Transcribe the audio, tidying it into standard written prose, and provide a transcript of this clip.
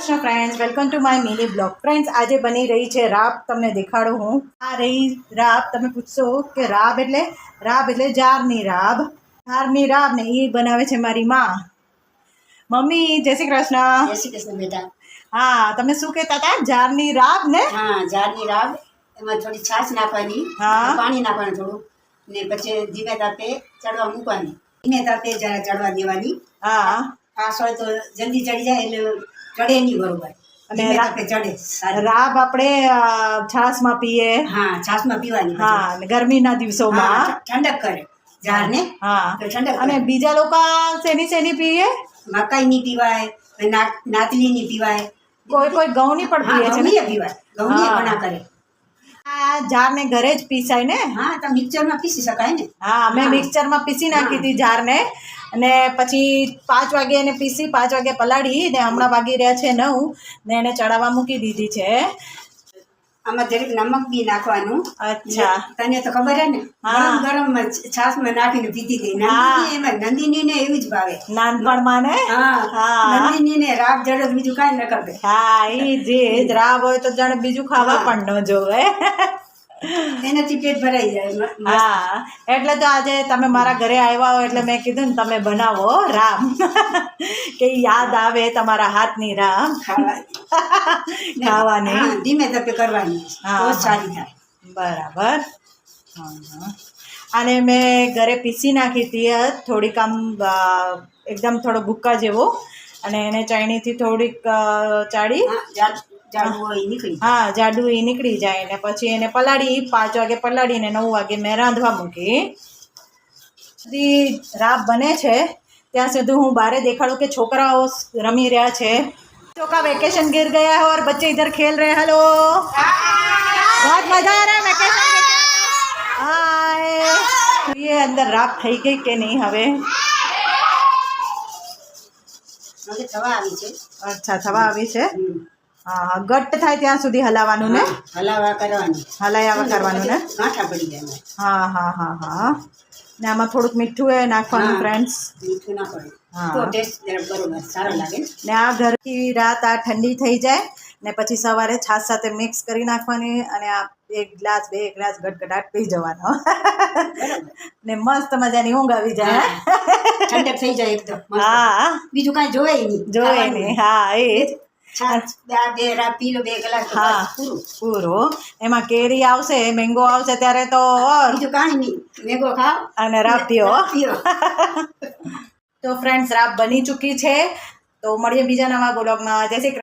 Friends welcome to my mini blog friends आज बनी रही है राब तमने देखाड़ू हूँ आ रही राब तमे पूछशो के राब એટલે જારની રાબ ને એ બનાવે છે મારી માં મમ્મી જય શ્રી કૃષ્ણ બેટા હા તમે શું કહેતા હતા જારની રાબ ને હા જારની રાબ એમાં થોડી છાશ નાખવાની હા પાણી નાખવાનું થોડું ને પછી ધીમે તાપે ચડવા મૂકવાની ધીમે તાપે જરા ચડવા દેવાની હા ફાસ હોય તો જલ્દી ચડી જાય એટલે ચડે નહીં બરોબર અને ધીમે તાપે ચડે સારી રાબ આપણે છાશમાં પીએ હા છાશમાં પીવાની હા અને ગરમીના દિવસોમાં હા, ઠંડક કરે જારને હા તો ઠંડક અને કરે. બીજા લોકો શેની પીએ મકાઈની પીવાય નાતલીની પીવાય કોઈ ઘઉંની પણ હા પીએ છે ને ઘઉંની પીવાય ઘઉંની હા. ઘણા કરે આ જારને ઘરે જ પીસાય ને હા તો મિક્સરમાં પીસી શકાય ને હા મેં મિક્સરમાં પીસી નાખી હતી જારને અને પછી 5 વાગે એને પીસી 5 વાગે પલાળી ને હમણાં વાગી રહ્યા છે 9 ને એને ચડાવવા મૂકી દીધી છે આમાં જરીક નમક બી નાખવાનું અચ્છા તને તો ખબર હે ને હા. ગરમ છાશમાં નાખીને પીધી હતી નંદિની ને એવું જ ભાવે નાનપણમાં ને હા હા નંદિની ને રાબ જડે તો બીજું કાંઈ ન કરે હા એ જ રાબ હોય તો જાણે બીજું ખાવા પણ ન જોવે એનાથી પેટ ભરાઈ જાય મસ્ત. હા એટલે તો આજે તમે મારા ઘરે આવ્યા હો એટલે મેં કીધું ને તમે બનાવો રામ કે યાદ આવે તમારા હાથની રામ ખાવાની હા, ધીમે તપે કરવાની હા, તો જ હા. સારી થાય બરાબર અને મેં ઘરે પીસી નાખી હતી થોડીક આમ એકદમ થોડો ભૂક્કા જેવો અને એને ચાયણીથી થોડીક ચાળી હા, જાડું હોય નીકળી જાય. હા જાડું એ નીકળી જાય ને પછી એને પલાળી 5 વાગે પલાળીને 9 વાગે મેં રાંધવા મૂકી બધી રાબ બને છે ત્યાં સુધી હું બારે દેખાડું કે છોકરાઓ રમી રહ્યા છે છોકરા વેकेशन गिर गया है और बच्चे इधर खेल रहे हैं हेलो बहुत मजा आ रहा है वेकेशन हाय ये अंदर राब થઈ ગઈ કે નહીં હવે હવે થવા આવી છે અચ્છા થવા આવી છે હમ. હા ઘટ્ટ થાય ત્યાં સુધી હલાવવાનું ને હા, હલાવા કરવાની હલાયા કરવાનું ને ગાંઠા પડી જાય હા હા હા હા ને આમાં થોડુંક મીઠું એ નાખવાનું હા. ફ્રેન્ડ્સ મીઠું ના પડે હા. તો ટેસ્ટ જરા બરોબર સારો લાગે ને. ને આ ઘરથી રાત આ ઠંડી થઈ જાય ને પછી સવારે છાશ સાથે મિક્સ કરી નાખવાની અને આ 1 ગ્લાસ 2 ગ્લાસ ગટગટાટ પી જવાનો બરાબર ને મસ્ત મજાની ઊંઘ આવી જાય હા. ઠંડક થઈ જાય એકદમ મસ્ત. હા બીજું કાંઈ જોવે નહીં જોવે ખાવાનું. ને હા એ જ છાશ બે રાબ પી લો 2 કલાક તો હા બસ પૂરું પૂરો એમાં કેરી આવશે મેંગો આવશે ત્યારે તો ઓર બીજું કાંઈ નહીં મેંગો ખાઓ અને રાબ પીઓ પીઓ તો ફ્રેન્ડ્સ રાબ બની ચૂકી છે તો મળીએ બીજા નવા બ્લોગમાં જય શ્રી કૃષ્ણ